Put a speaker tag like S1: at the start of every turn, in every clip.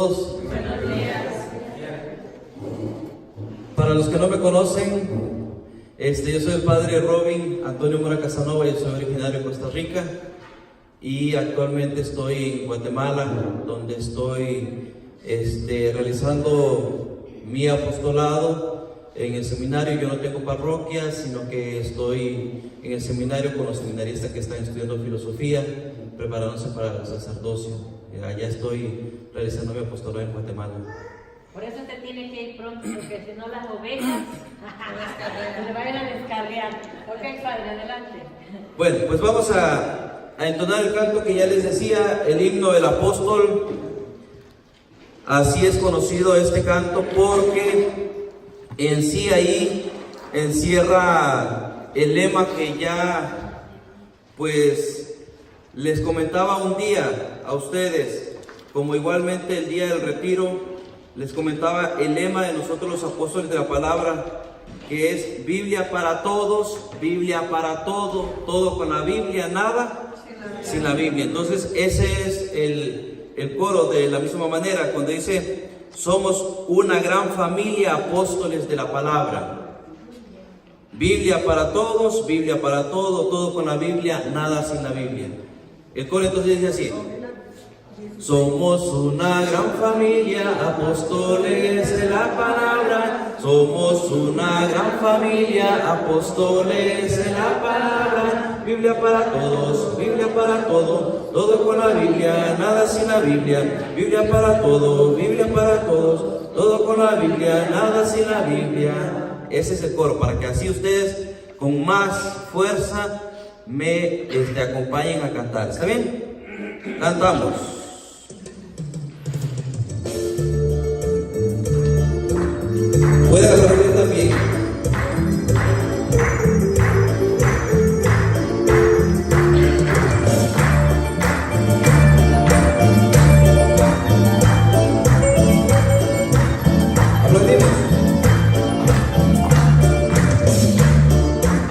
S1: todos.
S2: Buenos días.
S1: Para los que no me conocen, yo soy el padre Robin Antonio Mora Casanova. Yo soy originario de Costa Rica y actualmente estoy en Guatemala, donde estoy realizando mi apostolado en el seminario. Yo no tengo parroquia, sino que estoy en el seminario con los seminaristas que están estudiando filosofía, preparándose para el sacerdocio. Allá estoy realizando mi apostolado en Guatemala.
S2: Por eso se tiene que ir pronto, porque si no las ovejas se vayan a descarriar. Ok, padre, adelante.
S1: Bueno, pues vamos a entonar el canto que ya les decía, el himno del apóstol. Así es conocido este canto porque en sí ahí encierra el lema que ya pues les comentaba un día a ustedes, como igualmente el día del retiro les comentaba el lema de nosotros los apóstoles de la palabra, que es Biblia para todos, Biblia para todo, todo con la Biblia, nada sin la Biblia. Entonces ese es el coro de la misma manera, cuando dice somos una gran familia apóstoles de la palabra. Biblia para todos, Biblia para todo, todo con la Biblia, nada sin la Biblia. El coro entonces dice así: somos una gran familia apóstoles de la palabra. Somos una gran familia apóstoles de la palabra. Biblia para todos, Biblia para todo, todo con la Biblia, nada sin la Biblia. Biblia para todo, Biblia para todos, todo con la Biblia, nada sin la Biblia. Ese es el coro, para que así ustedes con más fuerza me acompañen a cantar. ¿Está bien? Cantamos. Puede aplaudir también. Aplaudimos.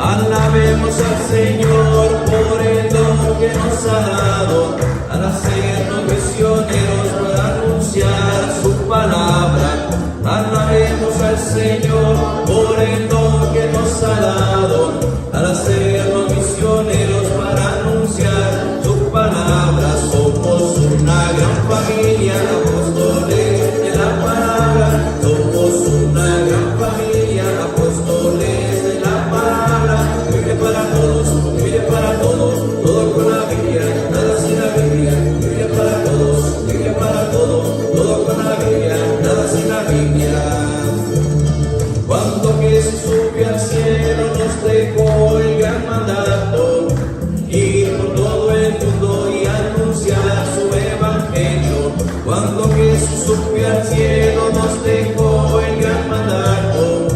S1: Alabemos al Señor por el don que nos ha dado, al hacernos misioneros para anunciar su palabra. Alabemos al Señor por el don que nos ha dado, al hacernos misioneros para anunciar su palabra. Somos una gran familia apóstoles de la palabra. Somos una gran familia apóstoles de la palabra. Biblia para todos, Biblia para todos, todo con la Biblia, nada sin la Biblia. Biblia para todos, Biblia para todos, todo con la Biblia, nada sin la Biblia. Cuando Jesús subió al cielo nos dejó el gran mandato, ir por todo el mundo y anunciar su evangelio. Cuando Jesús subió al cielo nos dejó el gran mandato,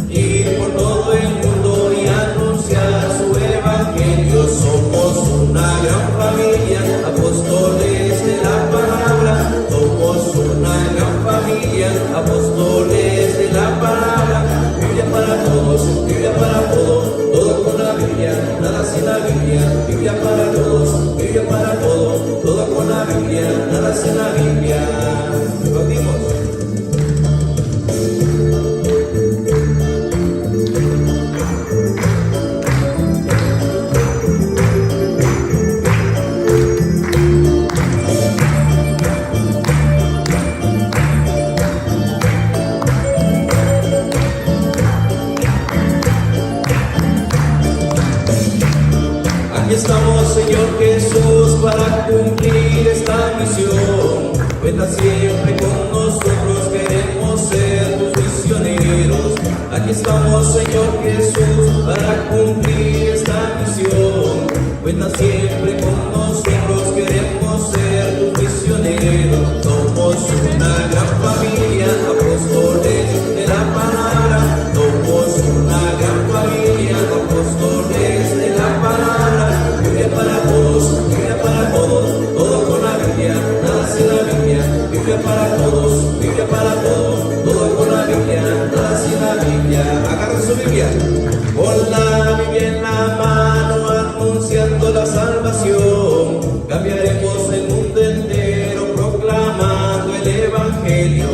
S1: ir por todo el mundo y anunciar su evangelio. Somos una gran familia apóstoles de la palabra. Somos una gran familia apóstoles de la palabra. Biblia para todos, Biblia para todos, todo con la Biblia, nada sin la Biblia. Biblia para todos, Biblia para todos, todo con la Biblia, nada sin la Biblia. Aplaudimos. Aquí estamos, Señor Jesús, para cumplir esta misión. Cuenta siempre con nosotros, queremos ser tus misioneros. Aquí estamos, Señor Jesús, para cumplir esta misión. Cuenta siempre con nosotros, queremos ser tus misioneros. Somos una gran familia apóstoles de la palabra. Somos una gran familia apóstoles de la palabra. Biblia para todos, Biblia para todos, todo con la Biblia, nada sin la Biblia. Biblia para todos, Biblia para todos, todo con la Biblia, nada sin la Biblia. Agarra su Biblia. Con la Biblia en la mano, anunciando la salvación, cambiaremos el mundo entero, proclamando el evangelio. Evangelio,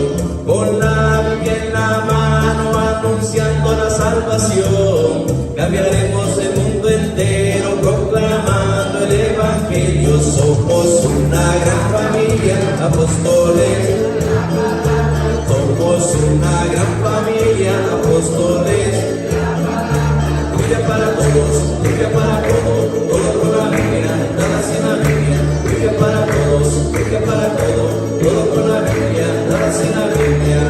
S1: con la Biblia en la mano, anunciando la salvación. Cambiaremos el mundo entero, proclamando el Evangelio. Somos una gran familia, apóstoles. Somos una gran familia, apóstoles. Biblia para todos, Biblia para todos, todo con la Biblia, nada sin la Biblia. Biblia para todos, Biblia para todos, todo con la Biblia, nada sin la Biblia.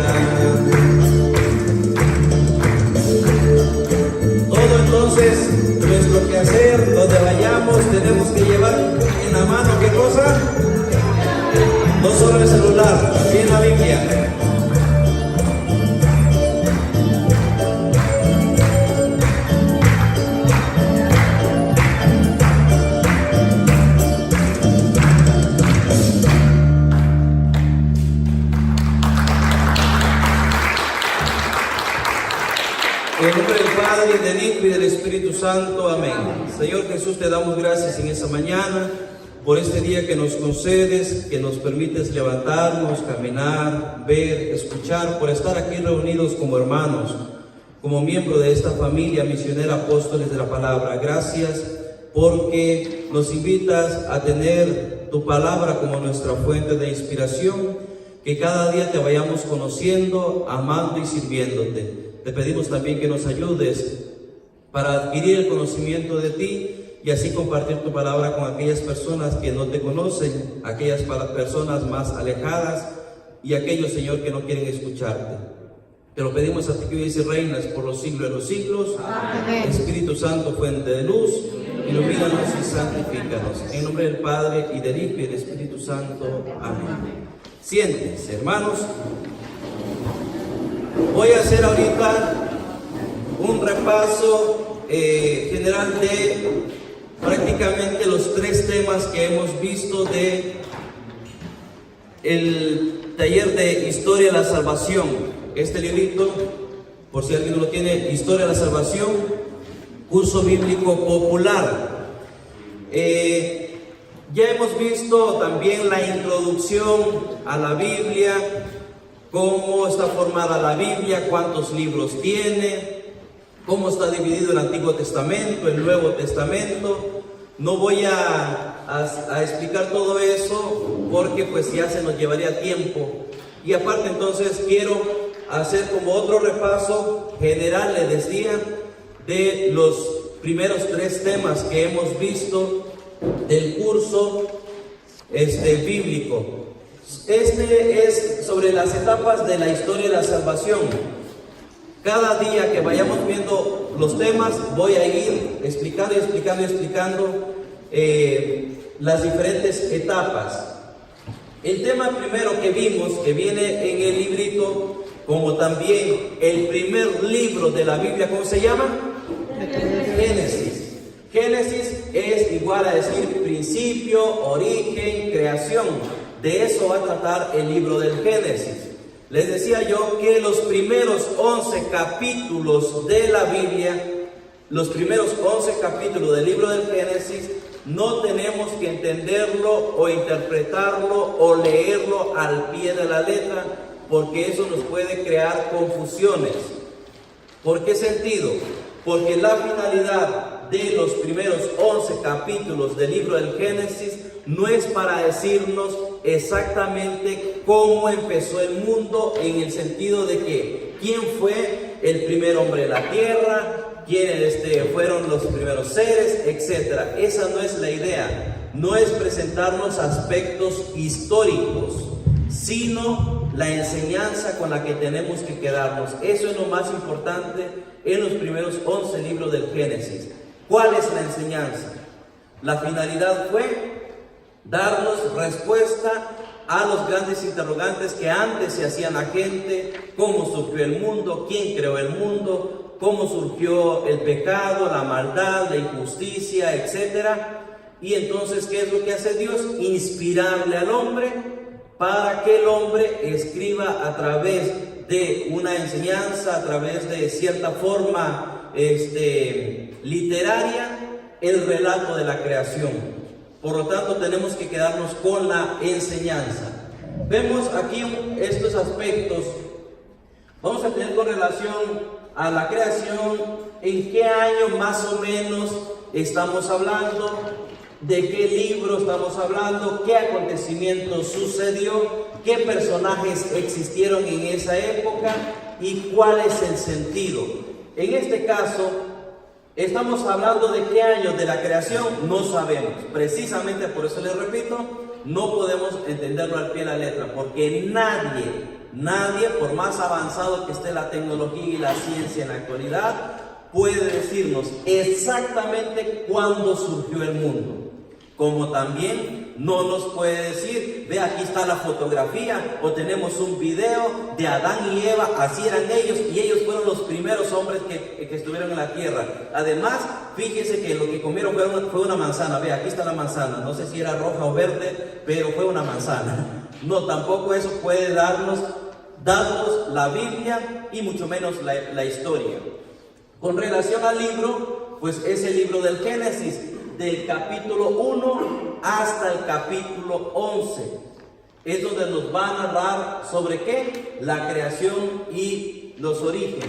S1: Todo entonces, nuestro quehacer, donde vayamos, tenemos que llevar en la mano, ¿qué cosa? No solo el celular, también la Biblia. En el nombre del Padre, y del Hijo, y del Espíritu Santo. Amén. Señor Jesús, te damos gracias en esta mañana por este día que nos concedes, que nos permites levantarnos, caminar, ver, escuchar, por estar aquí reunidos como hermanos, como miembros de esta familia misionera Apóstoles de la Palabra. Gracias porque nos invitas a tener tu palabra como nuestra fuente de inspiración, que cada día te vayamos conociendo, amando y sirviéndote. Te pedimos también que nos ayudes para adquirir el conocimiento de ti y así compartir tu palabra con aquellas personas que no te conocen, aquellas personas más alejadas y aquellos, Señor, que no quieren escucharte. Te lo pedimos a ti que vives y reinas por los siglos de los siglos. Amén. Espíritu Santo, fuente de luz, ilumínanos y santifícanos. En nombre del Padre, y del Hijo, y del Espíritu Santo. Amén. Siéntense, hermanos. Voy a hacer ahorita un repaso general de prácticamente los 3 temas que hemos visto de el taller de Historia de la Salvación. Este librito, por si alguien no lo tiene, Historia de la Salvación, curso bíblico popular. Ya hemos visto también la introducción a la Biblia, cómo está formada la Biblia, cuántos libros tiene, cómo está dividido el Antiguo Testamento, el Nuevo Testamento. No voy a explicar todo eso porque pues ya se nos llevaría tiempo. Y aparte entonces quiero hacer como otro repaso general, les decía, de los primeros 3 temas que hemos visto del curso bíblico. Este es sobre las etapas de la historia de la salvación. Cada día que vayamos viendo los temas, voy a ir explicando las diferentes etapas. El tema primero que vimos, que viene en el librito, como también el primer libro de la Biblia, ¿cómo se llama? Génesis. Génesis es igual a decir principio, origen, creación. De eso va a tratar el libro del Génesis. Les decía yo que los primeros 11 capítulos de la Biblia, los primeros 11 capítulos del libro del Génesis, no tenemos que entenderlo o interpretarlo o leerlo al pie de la letra, porque eso nos puede crear confusiones. ¿Por qué sentido? Porque la finalidad de los primeros 11 capítulos del libro del Génesis no es para decirnos exactamente cómo empezó el mundo, en el sentido de que quién fue el primer hombre de la tierra, quiénes fueron los primeros seres, etc. Esa no es la idea. No es presentarnos aspectos históricos, sino la enseñanza con la que tenemos que quedarnos. Eso es lo más importante en los primeros 11 libros del Génesis. ¿Cuál es la enseñanza? La finalidad fue darnos respuesta a los grandes interrogantes que antes se hacían a gente: cómo surgió el mundo, quién creó el mundo, cómo surgió el pecado, la maldad, la injusticia, etc. Y entonces, ¿qué es lo que hace Dios? Inspirarle al hombre para que el hombre escriba a través de una enseñanza, a través de cierta forma literaria, el relato de la creación. Por lo tanto, tenemos que quedarnos con la enseñanza. vemos aquí estos aspectos. Vamos a tener con relación a la creación, en qué año más o menos estamos hablando, de qué libro estamos hablando, qué acontecimiento sucedió, qué personajes existieron en esa época y cuál es el sentido. En este caso, estamos hablando de qué año de la creación, no sabemos. Precisamente por eso les repito, no podemos entenderlo al pie de la letra, porque nadie, por más avanzado que esté la tecnología y la ciencia en la actualidad, puede decirnos exactamente cuándo surgió el mundo. Como también no nos puede decir, ve, aquí está la fotografía, o tenemos un video de Adán y Eva, así eran ellos, y ellos fueron los primeros hombres que estuvieron en la tierra. Además, fíjese que lo que comieron fue una manzana. Ve, aquí está la manzana, no sé si era roja o verde, pero fue una manzana. No, tampoco eso puede darnos la Biblia y mucho menos la historia. Con relación al libro, pues es el libro del Génesis, del capítulo 1 hasta el capítulo 11. Es donde nos va a narrar sobre qué, la creación y los orígenes.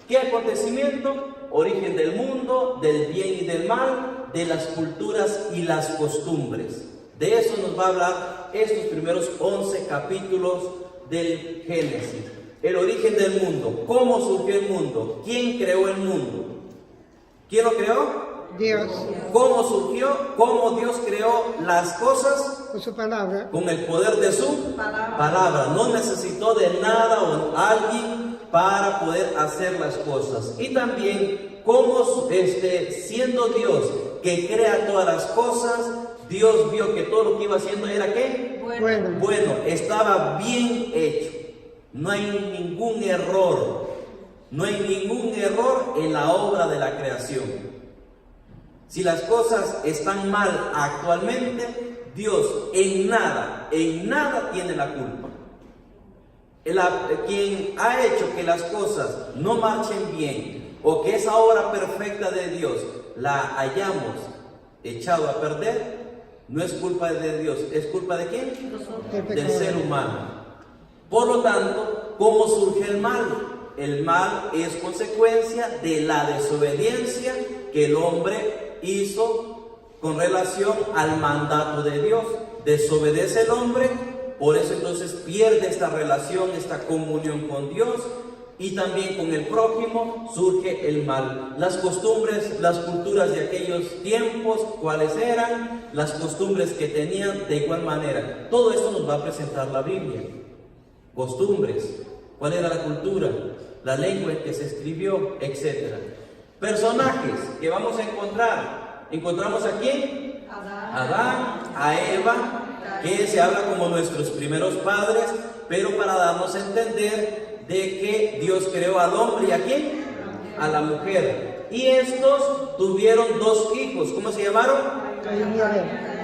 S1: ¿Qué acontecimiento? Origen del mundo, del bien y del mal, de las culturas y las costumbres. De eso nos va a hablar estos primeros 11 capítulos del Génesis. El origen del mundo, cómo surgió el mundo, quién creó el mundo, quién lo creó,
S3: Dios.
S1: ¿Cómo surgió? ¿Cómo Dios creó las cosas?
S3: Con su palabra.
S1: Con el poder de su palabra. No necesitó de nada o alguien para poder hacer las cosas. Y también cómo siendo Dios que crea todas las cosas, Dios vio que todo lo que iba haciendo era ¿qué? Bueno, estaba bien hecho. No hay ningún error. No hay ningún error en la obra de la creación. Si las cosas están mal actualmente, Dios en nada tiene la culpa. Quien ha hecho que las cosas no marchen bien, o que esa obra perfecta de Dios la hayamos echado a perder, no es culpa de Dios, ¿es culpa de quién? Del ser humano. Por lo tanto, ¿cómo surge el mal? El mal es consecuencia de la desobediencia que el hombre hizo con relación al mandato de Dios. Desobedece el hombre, por eso entonces pierde esta relación, esta comunión con Dios, y también con el prójimo surge el mal. Las costumbres, las culturas de aquellos tiempos, ¿cuáles eran? Las costumbres que tenían de igual manera. Todo esto nos va a presentar la Biblia. Costumbres, ¿cuál era la cultura? La lengua en que se escribió, etc. Personajes que vamos a encontrar. ¿Encontramos a quién? Adán, a Eva, que se habla como nuestros primeros padres, pero para darnos a entender de que Dios creó al hombre y a quién, a la mujer. Y estos tuvieron dos hijos. ¿Cómo se llamaron?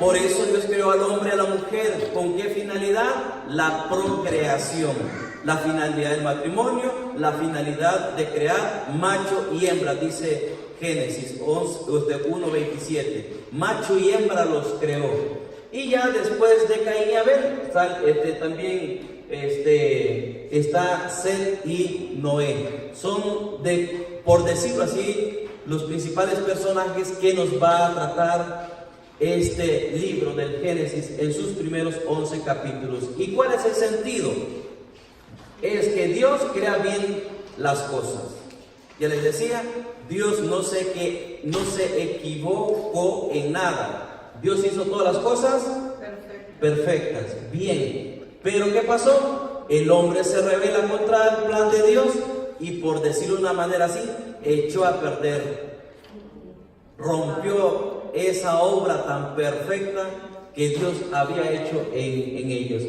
S1: Por eso Dios creó al hombre y a la mujer. ¿Con qué finalidad? La procreación. La finalidad del matrimonio, la finalidad de crear macho y hembra, dice Génesis 1:27. Macho y hembra los creó. Y ya después de Caín y Abel, también está Set y Noé. Son, por decirlo así, los principales personajes que nos va a tratar este libro del Génesis en sus primeros 11 capítulos. ¿Y cuál es el sentido? Es que Dios crea bien las cosas. Ya les decía, Dios no se equivocó en nada. Dios hizo todas las cosas perfectas, bien. Pero ¿qué pasó? El hombre se rebela contra el plan de Dios y, por decirlo de una manera así, echó a perder, rompió esa obra tan perfecta que Dios había hecho en ellos.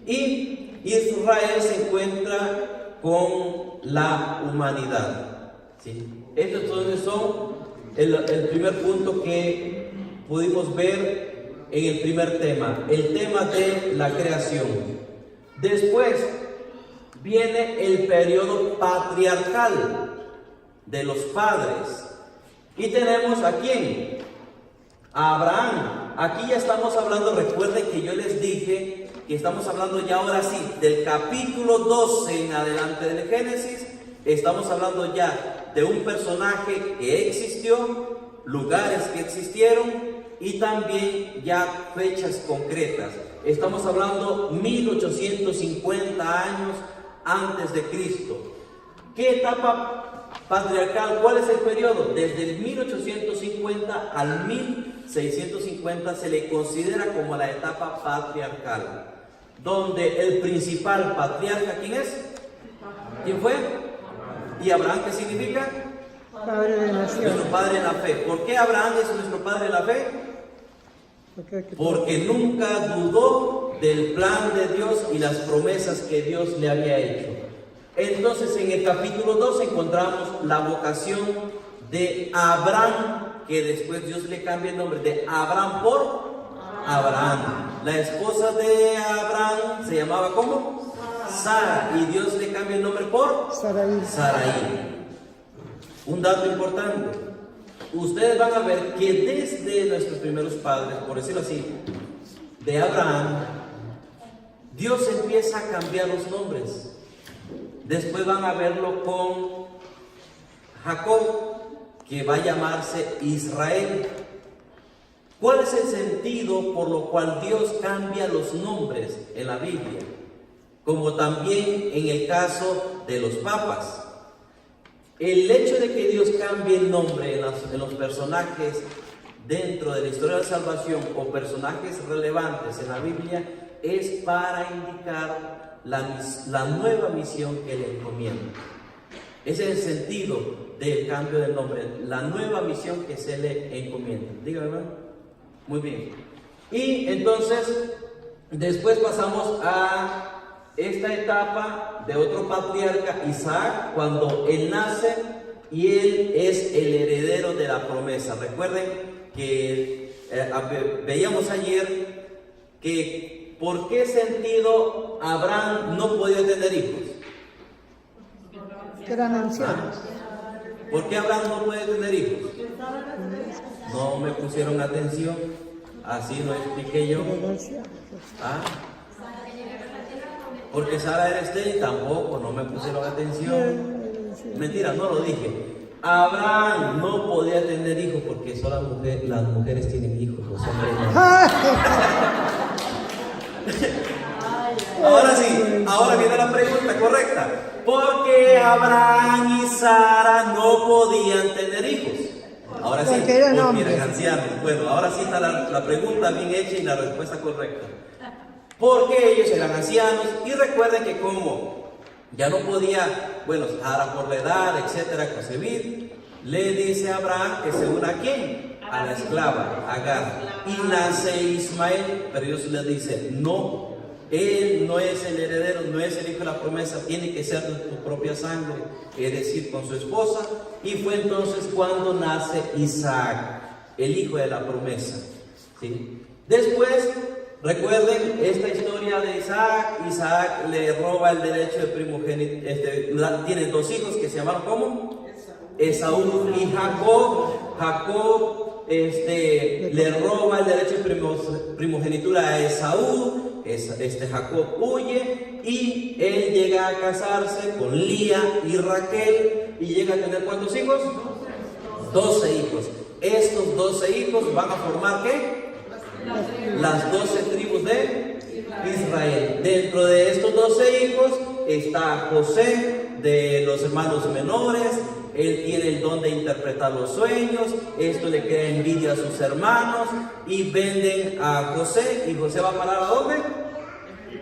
S1: Y Israel se encuentra con la humanidad. ¿Sí? Estos entonces son el primer punto que pudimos ver en el primer tema, el tema de la creación. Después viene el periodo patriarcal de los padres. Y tenemos a quién, a Abraham. Aquí ya estamos hablando, recuerden que yo les dije que estamos hablando ya ahora sí del capítulo 12 en adelante del Génesis. Estamos hablando ya de un personaje que existió, lugares que existieron y también ya fechas concretas. Estamos hablando 1850 años antes de Cristo. ¿Qué etapa patriarcal? ¿Cuál es el periodo? Desde el 1850 al 1650 se le considera como la etapa patriarcal, donde el principal patriarca, ¿quién es? ¿Quién fue? ¿Y Abraham qué significa?
S3: Padre de nación.
S1: Nuestro padre en la fe. ¿Por qué Abraham es nuestro padre en la fe? Porque nunca dudó del plan de Dios y las promesas que Dios le había hecho. Entonces en el capítulo 2 encontramos la vocación de Abraham, que después Dios le cambia el nombre de Abraham por Abraham. La esposa de Abraham se llamaba ¿cómo? Sara, y Dios le cambia el nombre por Sarai. Un dato importante, ustedes van a ver que desde nuestros primeros padres, por decirlo así, de Abraham, Dios empieza a cambiar los nombres. Después van a verlo con Jacob, que va a llamarse Israel. ¿Cuál es el sentido por lo cual Dios cambia los nombres en la Biblia? Como también en el caso de los papas. El hecho de que Dios cambie el nombre en los personajes dentro de la historia de la salvación o personajes relevantes en la Biblia es para indicar la nueva misión que le encomienda. Ese es el sentido del cambio del nombre, la nueva misión que se le encomienda. Dígame, hermano. Muy bien. Y entonces, después pasamos a esta etapa de otro patriarca, Isaac, cuando él nace y él es el heredero de la promesa. Recuerden que veíamos ayer que por qué sentido Abraham no podía tener hijos.
S3: Que eran ancianos.
S1: ¿Por qué Abraham no puede tener hijos? No me pusieron atención, así lo expliqué yo. ¿Ah? Porque Sara era estéril, tampoco, no me pusieron atención. Mentira, no lo dije. Abraham no podía tener hijos porque solo las mujeres tienen hijos, los hombres no. Ahora sí, ahora viene la pregunta correcta. ¿Por qué Abraham y Sara no podían tener hijos? Ahora sí, porque eran ancianos. Bueno, ahora sí está la pregunta bien hecha y la respuesta correcta. Porque ellos eran ancianos y recuerden que como ya no podía, Sara por la edad, etcétera, concebir, le dice a Abraham que se una a quién, a la esclava, Agar, y nace Ismael, pero Dios le dice, no, él no es el heredero, no es el hijo de la promesa, tiene que ser de tu propia sangre, es decir, con su esposa, y fue entonces cuando nace Isaac, el hijo de la promesa, ¿sí? Después, recuerden esta historia de Isaac. Isaac le roba el derecho de primogénito. Tiene dos hijos que se llamaron ¿cómo? Esaú y Jacob le roba el derecho de primogenitura a Esaú. Jacob huye y él llega a casarse con Lía y Raquel y llega a tener ¿cuántos hijos? 12 hijos. Estos 12 hijos van a formar ¿qué? Las 12 tribus de Israel. Dentro de estos 12 hijos está José, de los hermanos menores. Él tiene el don de interpretar los sueños. Esto le crea envidia a sus hermanos y venden a José. ¿Y José va a parar a dónde?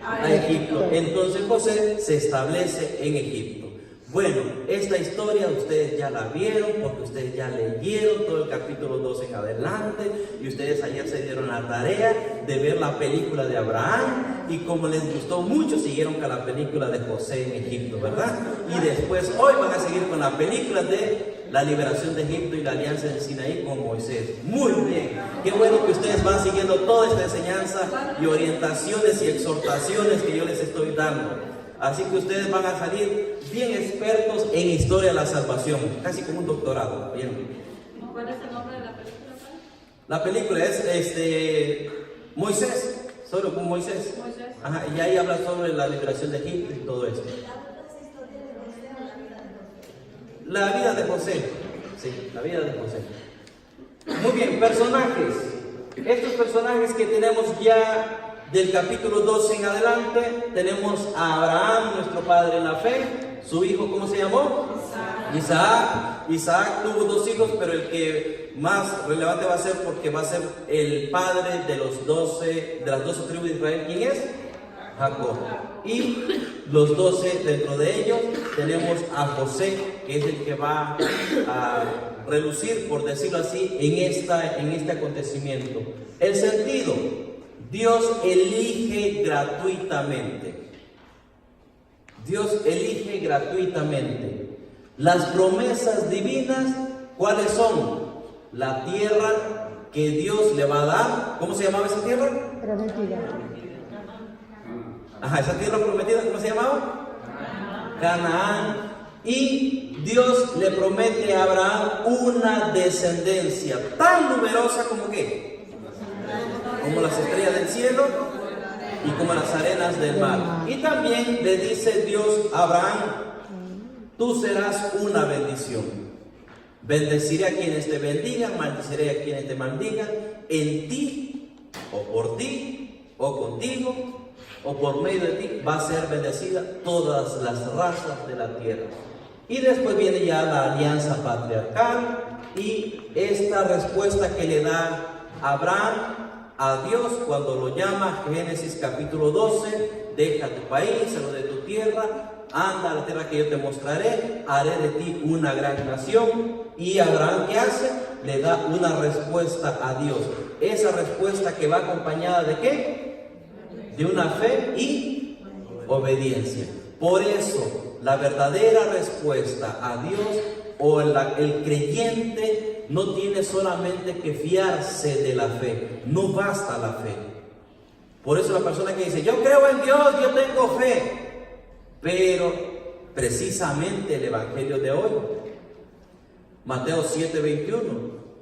S1: A Egipto. Entonces José se establece en Egipto. Bueno, esta historia ustedes ya la vieron porque ustedes ya leyeron todo el capítulo 2 en adelante y ustedes ayer se dieron la tarea de ver la película de Abraham y como les gustó mucho siguieron con la película de José en Egipto, ¿verdad? Y después hoy van a seguir con la película de la liberación de Egipto y la alianza de Sinaí con Moisés. Muy bien, qué bueno que ustedes van siguiendo toda esta enseñanza y orientaciones y exhortaciones que yo les estoy dando. Así que ustedes van a salir bien expertos en historia de la salvación, casi como un doctorado. Bien.
S2: ¿Cuál es el nombre de la película?
S1: La película es Moisés, solo con Moisés.
S2: Moisés.
S1: Ajá, y ahí habla sobre la liberación de Egipto y todo esto. La vida de José. Sí, la vida de José. Muy bien, personajes. Estos personajes que tenemos ya del capítulo 12 en adelante, tenemos a Abraham, nuestro padre en la fe. Su hijo, ¿cómo se llamó? Isaac tuvo 2 hijos, pero el que más relevante va a ser, porque va a ser el padre de las 12 tribus de Israel. ¿Quién es? Jacob. Y los 12, dentro de ellos tenemos a José, que es el que va a relucir, por decirlo así, en este acontecimiento. El sentido: Dios elige gratuitamente. Dios elige gratuitamente. Las promesas divinas, ¿cuáles son? La tierra que Dios le va a dar. ¿Cómo se llamaba esa tierra?
S3: Prometida.
S1: Ajá, esa tierra prometida, ¿cómo se llamaba? Canaán. Y Dios le promete a Abraham una descendencia tan numerosa como ¿qué? Como las estrellas del cielo y como las arenas del mar. Y también le dice Dios a Abraham: tú serás una bendición. Bendeciré a quienes te bendigan, maldiciré a quienes te maldigan. En ti, o por ti, o contigo, o por medio de ti, va a ser bendecida todas las razas de la tierra. Y después viene ya la alianza patriarcal y esta respuesta que le da Abraham a Dios cuando lo llama, Génesis capítulo 12: deja tu país, sal de tu tierra, anda a la tierra que yo te mostraré, haré de ti una gran nación. Y Abraham, ¿qué hace? Le da una respuesta a Dios. Esa respuesta que va acompañada ¿de qué? De una fe y obediencia. Por eso, la verdadera respuesta a Dios, o el creyente, no tiene solamente que fiarse de la fe. No basta la fe. Por eso la persona que dice: yo creo en Dios, yo tengo fe. Pero precisamente el evangelio de hoy, Mateo 7:21,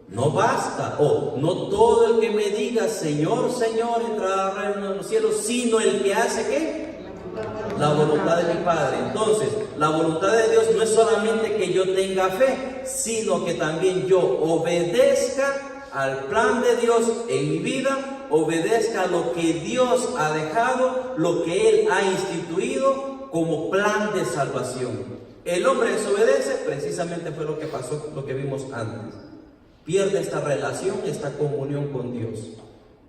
S1: no basta, o no todo el que me diga Señor, Señor entrará al reino de los cielos, sino el que hace ¿qué? La voluntad de mi Padre. Entonces, la voluntad de Dios no es solamente que yo tenga fe, sino que también yo obedezca al plan de Dios en mi vida, obedezca a lo que Dios ha dejado, lo que Él ha instituido como plan de salvación. El hombre desobedece, precisamente fue lo que pasó, lo que vimos antes. Pierde esta relación, esta comunión con Dios.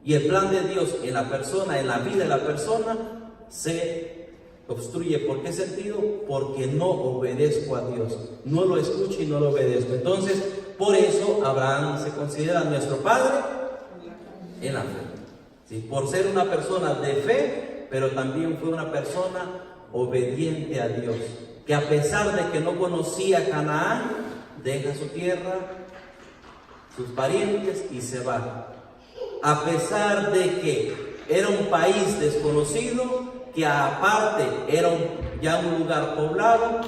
S1: Y el plan de Dios en la persona, en la vida de la persona, se obstruye. ¿Por qué sentido? Porque no obedezco a Dios, no lo escucho y no lo obedezco. Entonces, por eso Abraham se considera nuestro padre en la fe, ¿sí? Por ser una persona de fe, pero también fue una persona obediente a Dios, que a pesar de que no conocía Canaán, deja su tierra, sus parientes y se va. A pesar de que era un país desconocido, que aparte era ya un lugar poblado,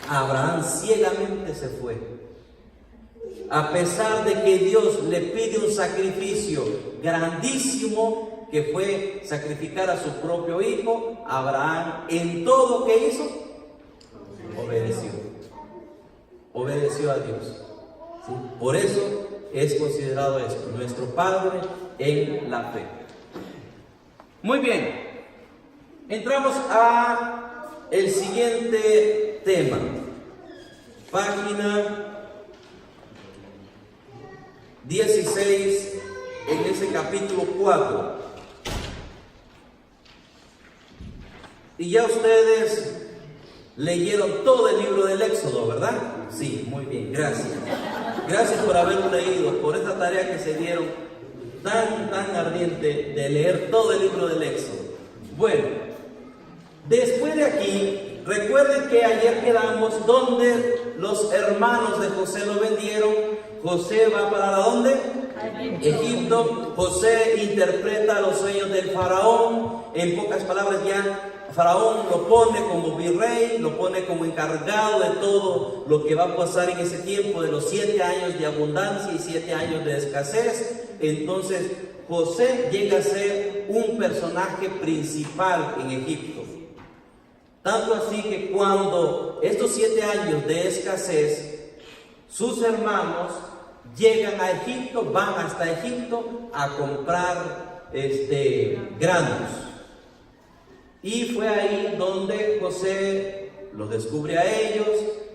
S1: Abraham ciegamente se fue. A pesar de que Dios le pide un sacrificio grandísimo, que fue sacrificar a su propio hijo, Abraham en todo que hizo, obedeció a Dios, ¿sí? Por eso es considerado esto, nuestro padre en la fe. Muy bien. Entramos a el siguiente tema. Página 16 en ese capítulo 4. Y ya ustedes leyeron todo el libro del Éxodo, ¿verdad? Sí, muy bien, gracias. Gracias por haberlo leído, por esta tarea que se dieron tan ardiente de leer todo el libro del Éxodo. Bueno. Después de aquí, recuerden que ayer quedamos donde los hermanos de José lo vendieron. José va para ¿dónde? Egipto. José interpreta los sueños del faraón. En pocas palabras, ya faraón lo pone como virrey, lo pone como encargado de todo lo que va a pasar en ese tiempo de los 7 años de abundancia y 7 años de escasez. Entonces José llega a ser un personaje principal en Egipto. Tanto así que cuando estos 7 años de escasez, sus hermanos llegan a Egipto, van hasta Egipto a comprar granos. Y fue ahí donde José los descubre a ellos,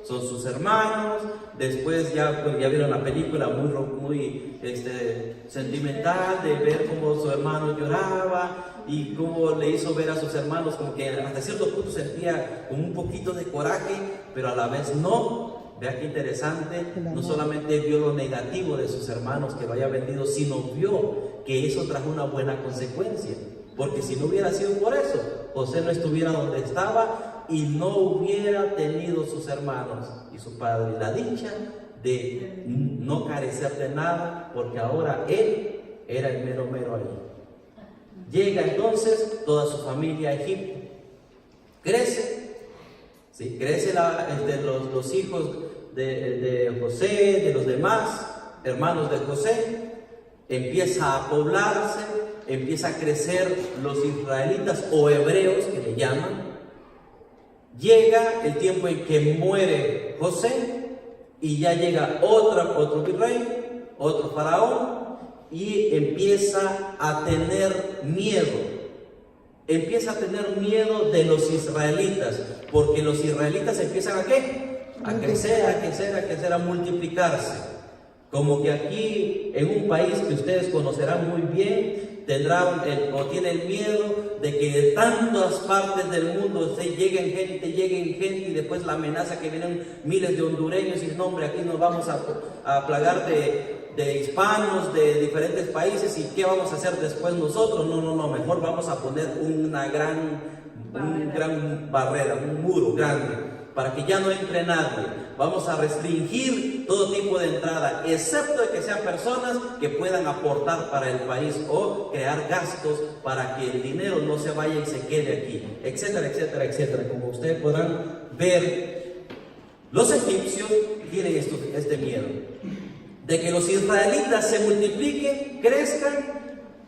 S1: son sus hermanos. Después ya vieron la película muy sentimental, de ver cómo su hermano lloraba y cómo le hizo ver a sus hermanos como que hasta cierto punto sentía como un poquito de coraje, pero a la vez no. Vea qué interesante, no solamente vio lo negativo de sus hermanos que lo haya vendido, sino vio que eso trajo una buena consecuencia, porque si no hubiera sido por eso, José no estuviera donde estaba y no hubiera tenido sus hermanos y su padre la dicha de no carecer de nada, porque ahora él era el mero ahí. Llega entonces toda su familia a Egipto, crece, ¿sí? Crece los hijos de José, de los demás hermanos de José, empieza a poblarse, empieza a crecer los israelitas o hebreos que le llaman. Llega el tiempo en que muere José y ya llega otro virrey, otro faraón, y empieza a tener miedo. Empieza a tener miedo de los israelitas, porque los israelitas empiezan ¿a qué? A crecer, a multiplicarse. Como que aquí, en un país que ustedes conocerán muy bien, tienen el miedo de que de tantas partes del mundo lleguen gente, y después la amenaza que vienen miles de hondureños y no, hombre, aquí nos vamos a plagar de hispanos de diferentes países, y ¿qué vamos a hacer después nosotros? No, mejor vamos a poner una gran barrera, un muro grande, para que ya no entre nadie. Vamos a restringir todo tipo de entrada, excepto de que sean personas que puedan aportar para el país o crear gastos para que el dinero no se vaya y se quede aquí, etcétera, etcétera, etcétera. Como ustedes podrán ver, los egipcios tienen este miedo de que los israelitas se multipliquen, crezcan,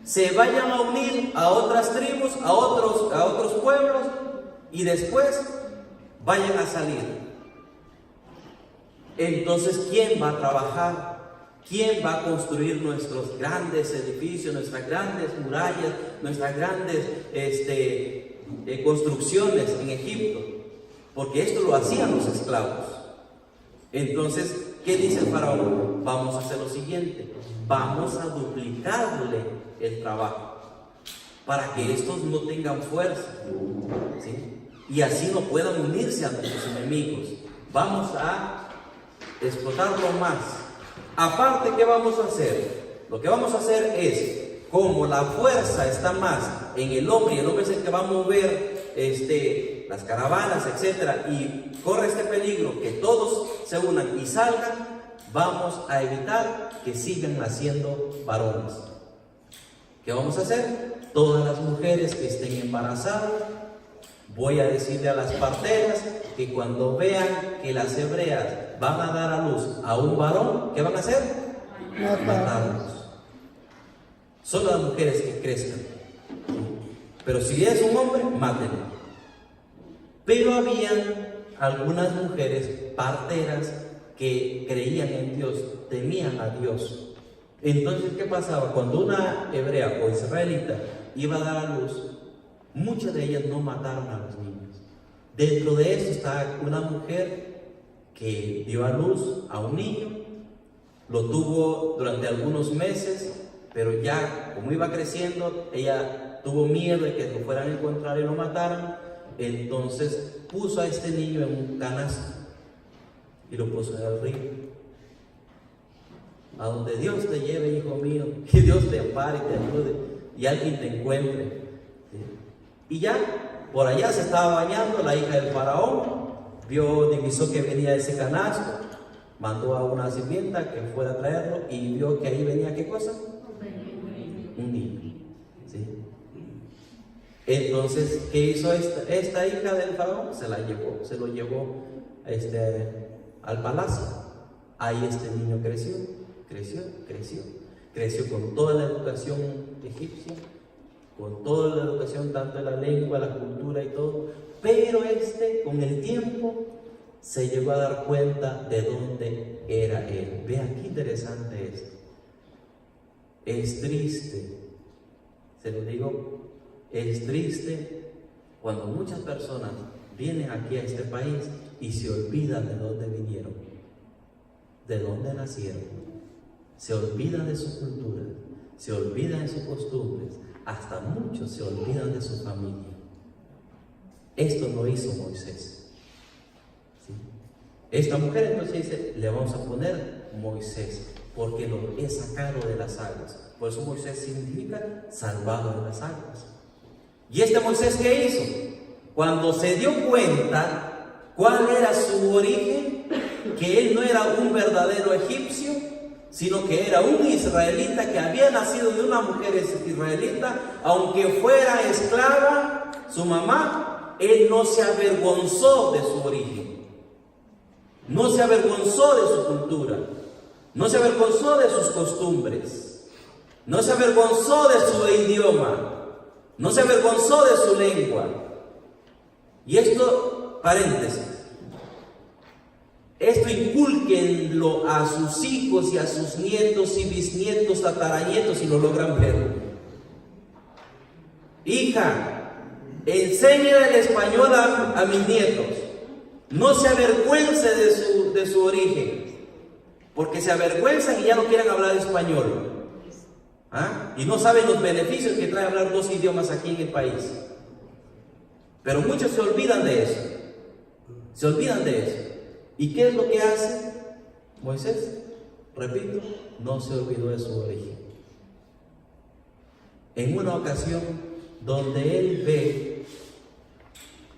S1: se vayan a unir a otras tribus, a otros pueblos, y después vayan a salir. Entonces, ¿quién va a trabajar? ¿Quién va a construir nuestros grandes edificios, nuestras grandes murallas, nuestras grandes construcciones en Egipto? Porque esto lo hacían los esclavos. Entonces, ¿qué dice el faraón? Vamos a hacer lo siguiente: vamos a duplicarle el trabajo para que estos no tengan fuerza, ¿sí? Y así no puedan unirse ante sus enemigos. Vamos a explotarlo más. Aparte, ¿qué vamos a hacer? Lo que vamos a hacer es, como la fuerza está más en el hombre, y el hombre es el que va a mover las caravanas, etcétera, y corre este peligro que todos se unan y salgan, vamos a evitar que sigan naciendo varones. ¿Qué vamos a hacer? Todas las mujeres que estén embarazadas, voy a decirle a las parteras que cuando vean que las hebreas van a dar a luz a un varón, ¿qué van a hacer? Matarlos. Solo las mujeres que crezcan. Pero si es un hombre, mátenlo. Pero habían algunas mujeres parteras que creían en Dios, temían a Dios. Entonces, ¿qué pasaba? Cuando una hebrea o israelita iba a dar a luz, muchas de ellas no mataron a los niños. Dentro de eso está una mujer que dio a luz a un niño, lo tuvo durante algunos meses, pero ya como iba creciendo, ella tuvo miedo de que lo fueran a encontrar y lo mataran. Entonces puso a este niño en un canasto y lo puso en el río. A donde Dios te lleve, hijo mío, que Dios te ampare y te ayude y alguien te encuentre. ¿Sí? Y ya por allá se estaba bañando la hija del faraón, divisó que venía ese canasto, mandó a una sirvienta que fuera a traerlo y vio que ahí venía, ¿qué cosa? Un niño. ¿Sí? Entonces, ¿qué hizo esta hija del faraón? Se lo llevó al palacio. Ahí este niño creció con toda la educación egipcia, con toda la educación, tanto de la lengua, la cultura y todo, pero con el tiempo, se llegó a dar cuenta de dónde era él. Vea qué interesante esto. Es triste, se lo digo, es triste cuando muchas personas vienen aquí a este país y se olvidan de dónde vinieron, de dónde nacieron, se olvidan de su cultura, se olvidan de sus costumbres, hasta muchos se olvidan de su familia. Esto lo hizo Moisés. ¿Sí? Esta mujer entonces dice, le vamos a poner Moisés, porque lo he sacado de las aguas. Por eso Moisés significa salvado de las aguas. ¿Y este Moisés qué hizo? Cuando se dio cuenta cuál era su origen, que él no era un verdadero egipcio, sino que era un israelita que había nacido de una mujer israelita, aunque fuera esclava su mamá, él no se avergonzó de su origen, no se avergonzó de su cultura, no se avergonzó de sus costumbres, no se avergonzó de su idioma, no se avergonzó de su lengua. Y esto, paréntesis, esto inculquenlo a sus hijos y a sus nietos y bisnietos, tataranietos, si lo logran ver. Hija, enseña el español a mis nietos. No se avergüence de su origen, porque se avergüenzan y ya no quieren hablar español. ¿Ah? Y no saben los beneficios que trae hablar dos idiomas aquí en el país. Pero muchos se olvidan de eso. Se olvidan de eso. ¿Y qué es lo que hace Moisés? Repito, no se olvidó de su origen. En una ocasión donde él ve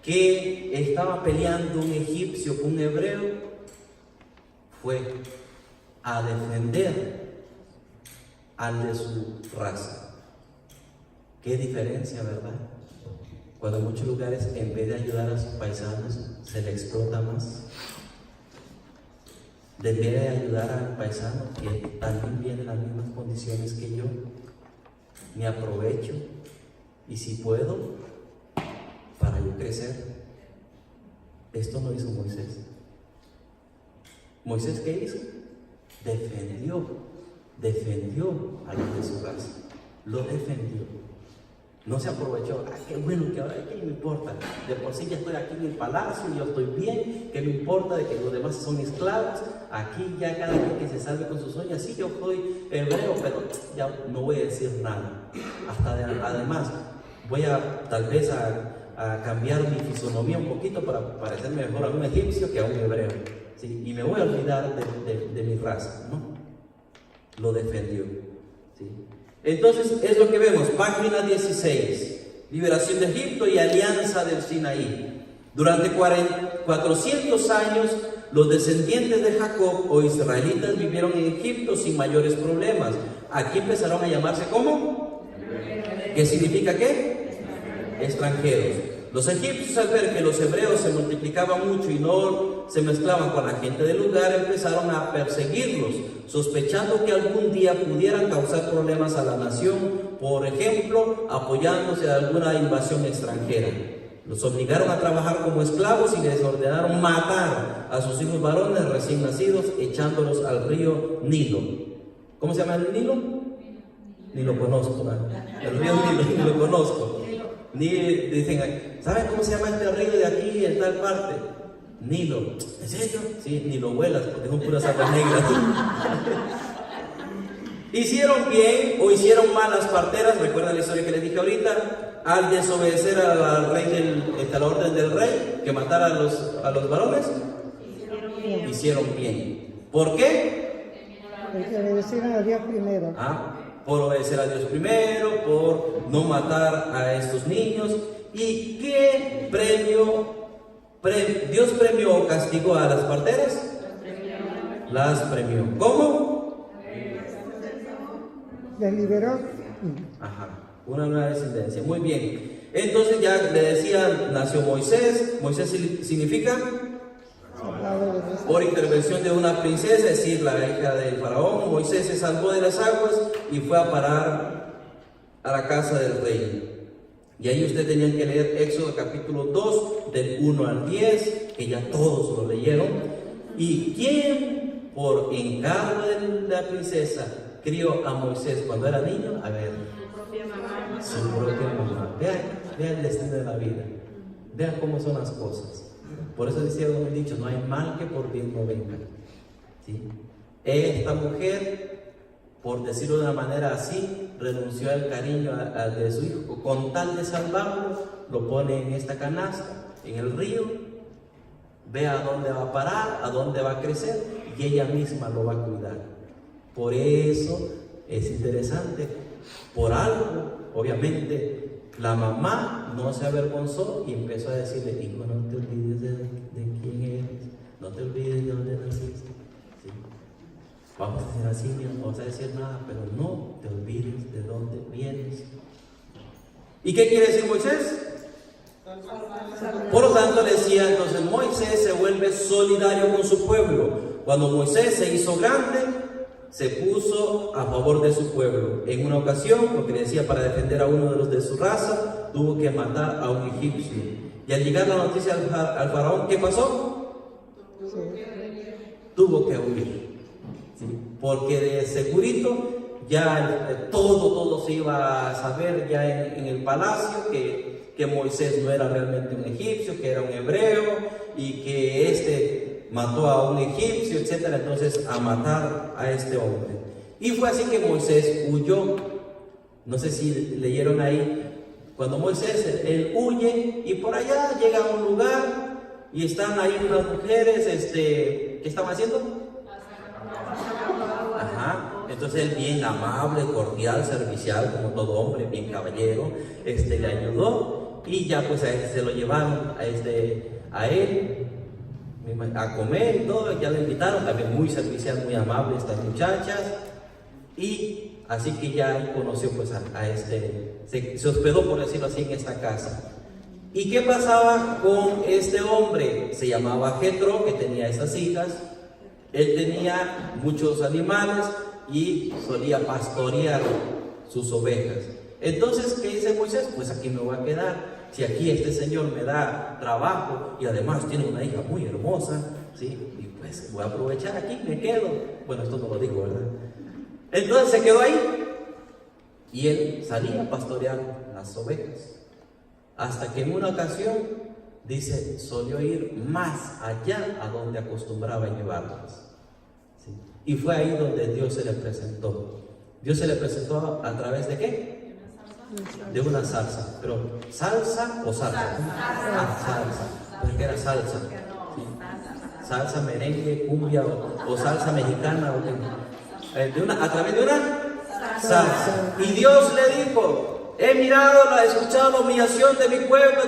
S1: que estaba peleando un egipcio con un hebreo, fue a defender al de su raza. Qué diferencia, ¿verdad? Cuando en muchos lugares, en vez de ayudar a sus paisanos, se le explota más. Debería de ayudar al paisano que también viene en las mismas condiciones que yo. Me aprovecho y si puedo, para yo crecer. Esto no hizo Moisés. ¿Moisés qué hizo? Defendió a los de su raza. Lo defendió. No se aprovechó. Qué bueno que ahora, ¿qué me importa? De por sí ya estoy aquí en el palacio, yo estoy bien. ¿Qué me importa de que los demás son esclavos? Aquí ya cada quien que se salve con sus uñas. Sí, yo soy hebreo, pero ya no voy a decir nada. Además, voy a tal vez a cambiar mi fisonomía un poquito para parecerme mejor a un egipcio que a un hebreo. ¿Sí? Y me voy a olvidar de mi raza, ¿no? Lo defendió. ¿Sí? Entonces es lo que vemos, página 16, liberación de Egipto y alianza del Sinaí. Durante 400 años los descendientes de Jacob o israelitas vivieron en Egipto sin mayores problemas. Aquí empezaron a llamarse ¿cómo? ¿Qué significa qué? Extranjeros. Los egipcios, al ver que los hebreos se multiplicaban mucho y no se mezclaban con la gente del lugar, empezaron a perseguirlos, sospechando que algún día pudieran causar problemas a la nación, por ejemplo, apoyándose de alguna invasión extranjera. Los obligaron a trabajar como esclavos y les ordenaron matar a sus hijos varones recién nacidos, echándolos al río Nilo. ¿Cómo se llama el Nilo? Ni lo conozco, ¿verdad? El río Nilo, ni lo conozco. Ni dicen, ¿saben cómo se llama este río de aquí en tal parte? Nilo. ¿En serio? Sí, ni lo vuelas porque son puras aguas negras. ¿Hicieron bien o hicieron mal las parteras? ¿Recuerdan la historia que les dije ahorita? Al desobedecer a la orden del rey que matara a los varones. Hicieron bien. ¿Por qué?
S3: Porque obedecieron a Dios primero.
S1: Por obedecer a Dios primero, por no matar a estos niños. ¿Y qué Dios premió o castigó a las parteras? Las premió. ¿Cómo?
S3: Les liberó.
S1: Una nueva descendencia. Muy bien. Entonces ya le decían, nació Moisés. Moisés significa por intervención de una princesa, es decir, la hija del faraón. Moisés se salvó de las aguas y fue a parar a la casa del rey. Y ahí usted tenía que leer Éxodo capítulo 2, del 1 al 10, que ya todos lo leyeron. ¿Y quién, por encargo de la princesa, crió a Moisés cuando era niño? A ver, su propia mamá. Vean el destino de la vida. Vean cómo son las cosas. Por eso decía un dicho, no hay mal que por bien no venga. ¿Sí? Esta mujer, por decirlo de una manera así, renunció al cariño de su hijo. Con tal de salvarlo, lo pone en esta canasta, en el río. Ve a dónde va a parar, a dónde va a crecer, y ella misma lo va a cuidar. Por eso es interesante. Por algo, obviamente, la mamá no se avergonzó y empezó a decirle: hijo, no te olvides de quién eres, no te olvides de dónde naciste. ¿Sí? Vamos a decir así, no vamos a decir nada, pero no te olvides de dónde vienes. ¿Y qué quiere decir Moisés? Por lo tanto, decía, entonces Moisés se vuelve solidario con su pueblo. Cuando Moisés se hizo grande, se puso a favor de su pueblo. En una ocasión, lo que decía, para defender a uno de los de su raza, tuvo que matar a un egipcio. Y al llegar la noticia al faraón, ¿qué pasó? Tuvo que huir. ¿Sí? Porque de segurito ya todo se iba a saber ya en el palacio que Moisés no era realmente un egipcio, que era un hebreo, y que mató a un egipcio, etc. Entonces, a matar a este hombre. Y fue así que Moisés huyó. No sé si leyeron ahí, cuando Moisés, él huye, y por allá llega a un lugar, y están ahí unas mujeres, ¿qué estaban haciendo? Ajá. Entonces él, bien amable, cordial, servicial, como todo hombre, bien caballero, le ayudó. Y ya pues se lo llevaron a él a comer y todo, ya le invitaron, también muy servicial, muy amable estas muchachas, y así que ya conoció pues se hospedó, por decirlo así, en esta casa. ¿Y qué pasaba con este hombre? Se llamaba Jetro, que tenía esas hijas. Él tenía muchos animales y solía pastorear sus ovejas. Entonces, ¿qué dice Moisés? Pues aquí me voy a quedar. Si aquí este señor me da trabajo y además tiene una hija muy hermosa, ¿sí? Y pues voy a aprovechar aquí, me quedo. Bueno, esto no lo digo, ¿verdad? Entonces se quedó ahí y él salía a pastorear las ovejas. Hasta que en una ocasión, dice, solió ir más allá a donde acostumbraba llevarlas. ¿Sí? Y fue ahí donde Dios se le presentó. Dios se le presentó a través de ¿qué? De una salsa. Pero ¿salsa o salsa? Salsa. Porque era salsa. ¿Sí? Salsa, merengue, cumbia o salsa mexicana. A través de una salsa. Y Dios le dijo: he mirado, he escuchado la humillación de mi pueblo.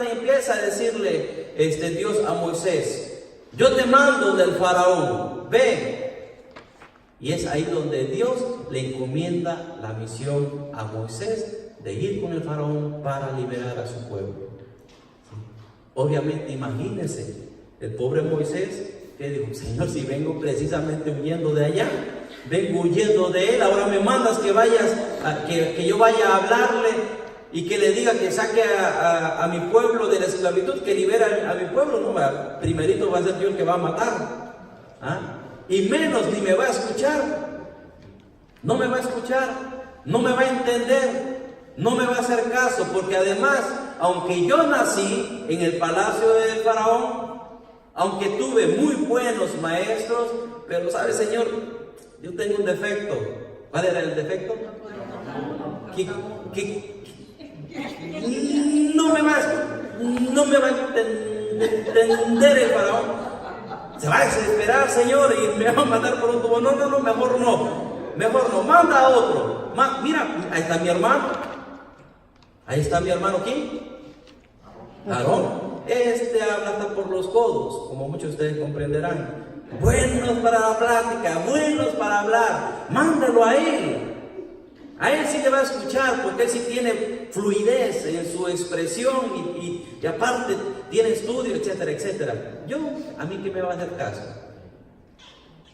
S1: Y empieza a decirle Dios a Moisés: yo te mando del faraón, ve. Y es ahí donde Dios le encomienda la misión a Moisés de ir con el faraón para liberar a su pueblo. ¿Sí? Obviamente, imagínense, el pobre Moisés que dijo: Señor, si vengo precisamente huyendo de allá, vengo huyendo de él, ahora me mandas que vayas, que yo vaya a hablarle y que le diga que saque a mi pueblo de la esclavitud, que libera a mi pueblo. No, primerito va a ser Dios el que va a matar. ¿Ah? Y menos ni me va a escuchar. No me va a escuchar, no me va a entender, no me va a hacer caso, porque además, aunque yo nací en el palacio del faraón, aunque tuve muy buenos maestros, pero ¿sabe, Señor? Yo tengo un defecto. ¿Cuál era el defecto? No me va a entender el faraón. Se va a desesperar, Señor, y me va a matar por un tubo. No, mejor no, manda a otro. Mira, ahí está mi hermano. Ahí está mi hermano, ¿quién? Aarón. Habla hasta por los codos, como muchos de ustedes comprenderán. Buenos para la plática, buenos para hablar. Mándalo a él. A él sí le va a escuchar, porque él sí tiene fluidez en su expresión y aparte tiene estudio, etcétera, etcétera. ¿A mí qué me va a hacer caso?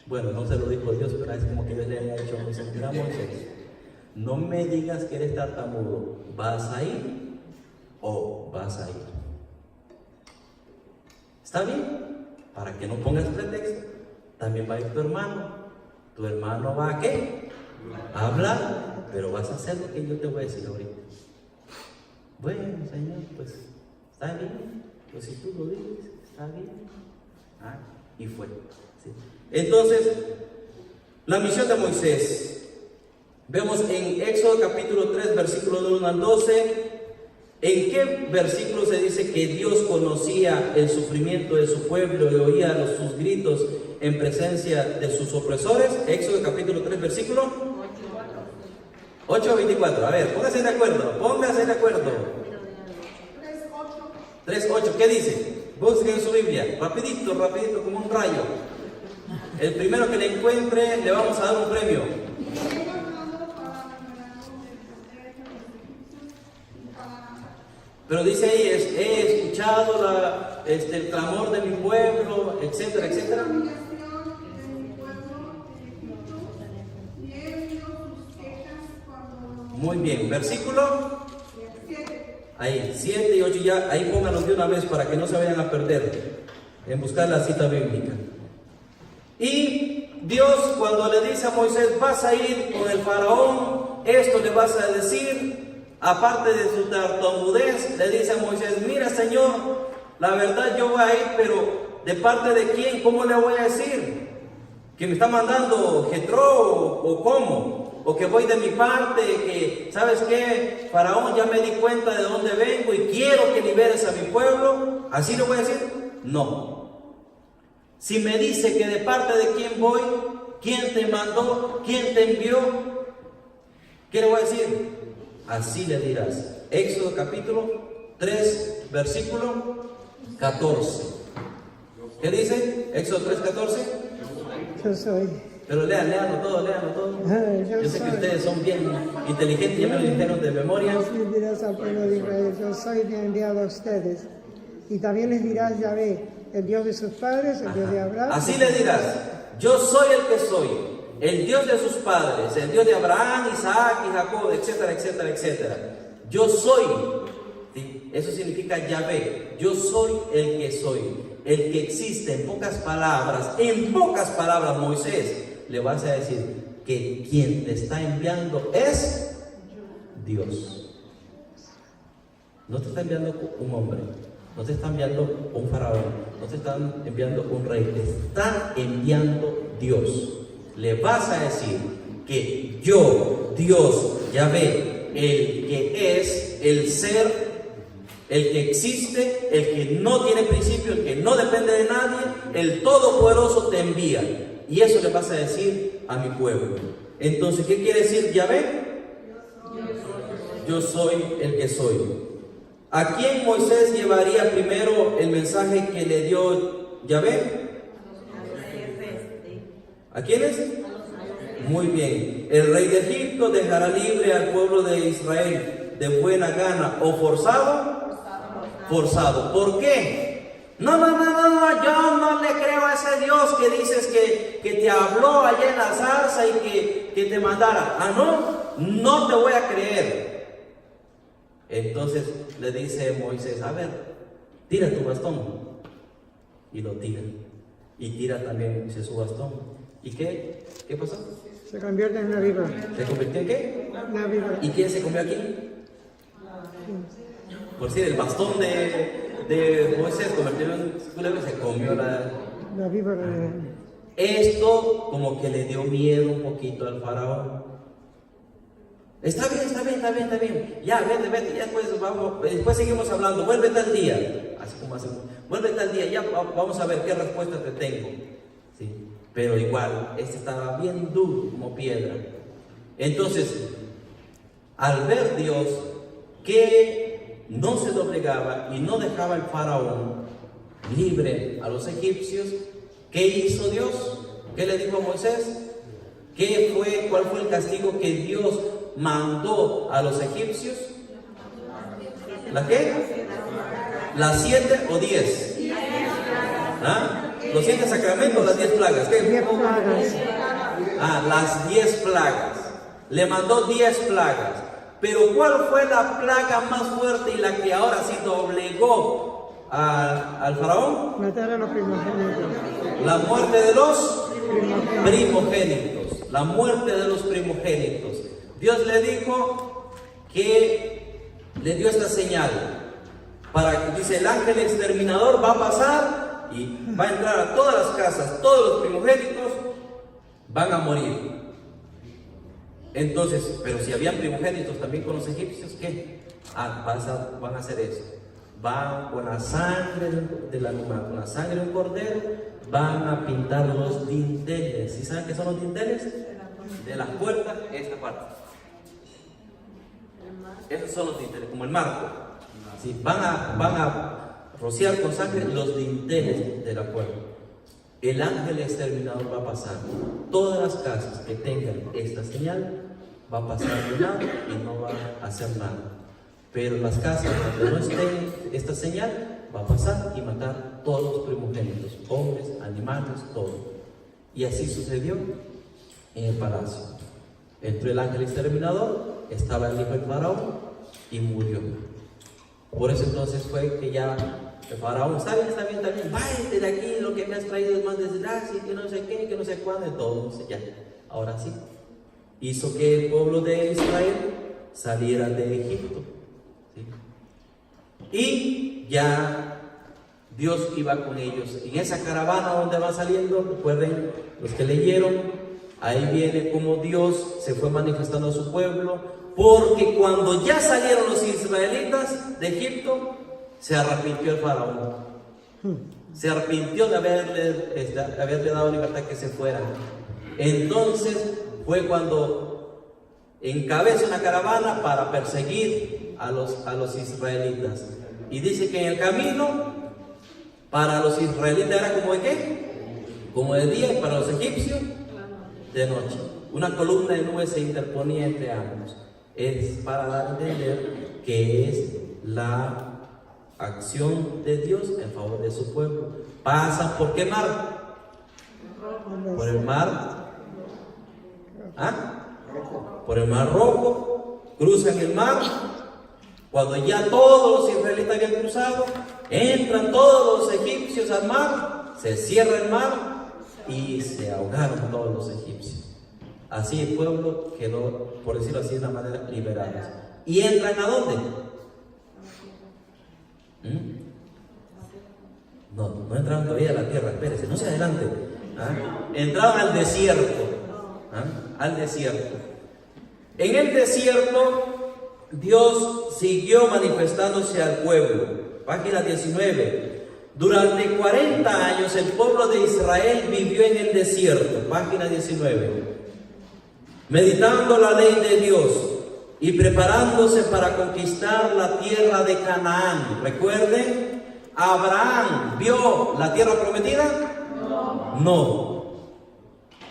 S1: Bueno, no se lo dijo Dios, pero es como que Dios le había hecho muy sentir a Moisés. no me digas que eres tartamudo, ¿vas a ir o vas a ir? ¿Está bien? Para que no pongas pretexto. También va a ir tu hermano. Tu hermano va a ¿qué? A hablar, pero vas a hacer lo que yo te voy a decir ahorita. Bueno, Señor, pues está bien. Pues si tú lo dices, está bien. Ah, y fue. ¿Sí? Entonces, la misión de Moisés. Vemos en Éxodo capítulo 3, versículo 1 al 12. ¿En qué versículo se dice que Dios conocía el sufrimiento de su pueblo y oía sus gritos en presencia de sus opresores? Éxodo capítulo 3, versículo 8 a 24. A ver, pónganse de acuerdo, pónganse de acuerdo. 3, 8, ¿qué dice? Busquen en su Biblia, rapidito, rapidito, como un rayo. El primero que le encuentre, le vamos a dar un premio. Pero dice ahí, he escuchado el clamor de mi pueblo, etcétera, etcétera. Muy bien, versículo ahí, 7 y 8 ya, ahí pónganlos de una vez para que no se vayan a perder en buscar la cita bíblica. Y Dios cuando le dice a Moisés, vas a ir con el faraón, esto le vas a decir. Aparte de su tartamudez, le dice a Moisés, mira Señor, la verdad yo voy a ir, pero ¿de parte de quién? ¿Cómo le voy a decir? ¿Que me está mandando Jetro o cómo? ¿O que voy de mi parte? Que, ¿sabes qué? Faraón, ya me di cuenta de dónde vengo y quiero que liberes a mi pueblo. ¿Así le voy a decir? No. Si me dice que de parte de quién voy, quién te mandó, quién te envió, ¿qué le voy a decir? Así le dirás. Éxodo capítulo 3, versículo 14. ¿Qué dice? Éxodo 3, 14.
S3: Yo soy.
S1: Pero léanlo todo. Yo sé que ustedes son bien inteligentes, ya me lo dijeron de memoria.
S3: Así les dirás al pueblo de Israel, yo soy el enviado a ustedes. Y también les dirás, Yahvé, el Dios de sus padres, el Dios de Abraham.
S1: Así le dirás, yo soy el que soy, el Dios de sus padres, el Dios de Abraham, Isaac y Jacob, etcétera, etcétera, etcétera. Yo soy, ¿sí? Eso significa Yahvé, yo soy el que soy, el que existe. En pocas palabras, Moisés, le vas a decir que quien te está enviando es Dios. No te está enviando un hombre, no te está enviando un faraón, no te está enviando un rey, te está enviando Dios. Le vas a decir que yo, Dios, Yahvé, el que es, el ser, el que existe, el que no tiene principio, el que no depende de nadie, el Todopoderoso te envía. Y eso le vas a decir a mi pueblo. Entonces, ¿qué quiere decir Yahvé? Yo soy el que soy. ¿A quién Moisés llevaría primero el mensaje que le dio Yahvé? ¿A quiénes? Muy bien. El rey de Egipto dejará libre al pueblo de Israel de buena gana o forzado. Forzado. ¿Por qué? No, yo no le creo a ese Dios que dices que te habló allá en la zarza y que te mandara. No te voy a creer. Entonces le dice Moisés, a ver, tira tu bastón. Y lo tira. Y tira también Moisés su bastón. ¿Y qué pasó?
S3: Se convierte en una víbora.
S1: ¿Se convirtió en qué?
S3: Una víbora.
S1: ¿Y quién se comió aquí? Por decir, el bastón de Moisés convirtió en culebra, se comió
S3: La víbora.
S1: Esto como que le dio miedo un poquito al faraón. Está bien. Ya, vete, ya después seguimos hablando. Vuelve tal día. Así como hacemos. Vuelve tal día, ya vamos a ver qué respuesta te tengo. ¿Sí? Pero igual, este estaba bien duro como piedra. Entonces, al ver Dios que no se doblegaba y no dejaba al faraón libre a los egipcios, ¿qué hizo Dios? ¿Qué le dijo a Moisés? ¿Cuál fue el castigo que Dios mandó a los egipcios? ¿La qué? ¿Las 7 o 10? ¿Ah? ¿Los 7 sacramentos o las 10 plagas? ¿Qué?
S3: 10 plagas.
S1: Las 10 plagas. le mandó 10 plagas. Pero ¿cuál fue la plaga más fuerte y la que ahora sí doblegó al faraón?
S3: Matar a los primogénitos.
S1: La muerte de los primogénitos. La muerte de los primogénitos. Dios le dijo que le dio esta señal. Para que, dice, el ángel exterminador va a pasar y va a entrar a todas las casas. Todos los primogénitos van a morir. Entonces, pero si habían primogénitos también con los egipcios, ¿qué? Van a hacer eso. Van con la sangre del animal, con la sangre de un cordero, van a pintar los dinteles. ¿Sí saben qué son los dinteles? De las puertas, esta parte. Esos son los dinteles, como el marco. ¿Sí? Van a rociar con sangre los dinteles de la puerta. El ángel exterminador va a pasar. Todas las casas que tengan esta señal va a pasar de lado y no va a hacer nada. Pero las casas donde no esté esta señal, va a pasar y matar todos los primogénitos, hombres, animales, todo. Y así sucedió en el palacio. Entró el ángel exterminador, estaba el hijo del faraón y murió. Por eso entonces fue que ya el faraón, está bien, váyate de aquí, lo que me has traído es más desgracia, que no sé qué, que no sé cuándo, entonces ya, ahora sí. Hizo que el pueblo de Israel saliera de Egipto. ¿Sí? Y ya Dios iba con ellos. En esa caravana donde van saliendo, recuerden los que leyeron, ahí viene como Dios se fue manifestando a su pueblo, porque cuando ya salieron los israelitas de Egipto, se arrepintió el faraón. Se arrepintió de haberle dado libertad que se fueran. Entonces fue cuando encabeza una caravana para perseguir a los israelitas. Y dice que en el camino, para los israelitas era como de qué, como de día, y para los egipcios de noche. Una columna de nubes se interponía entre ambos. Es para dar a entender que es la acción de Dios en favor de su pueblo. Pasan por qué mar? Por el mar. Por el mar Rojo, cruzan el mar. Cuando ya todos los israelitas habían cruzado, entran todos los egipcios al mar, se cierra el mar y se ahogaron todos los egipcios. Así el pueblo quedó, por decirlo así, de una manera liberados. ¿Y entran a dónde? No entraron todavía a la tierra, espérense, no se adelante. Entraron al desierto. Al desierto. En el desierto, Dios siguió manifestándose al pueblo. Página 19. Durante 40 años el pueblo de Israel vivió en el desierto. Página 19. Meditando la ley de Dios y preparándose para conquistar la tierra de Canaán. Recuerden, ¿Abraham vio la tierra prometida? No.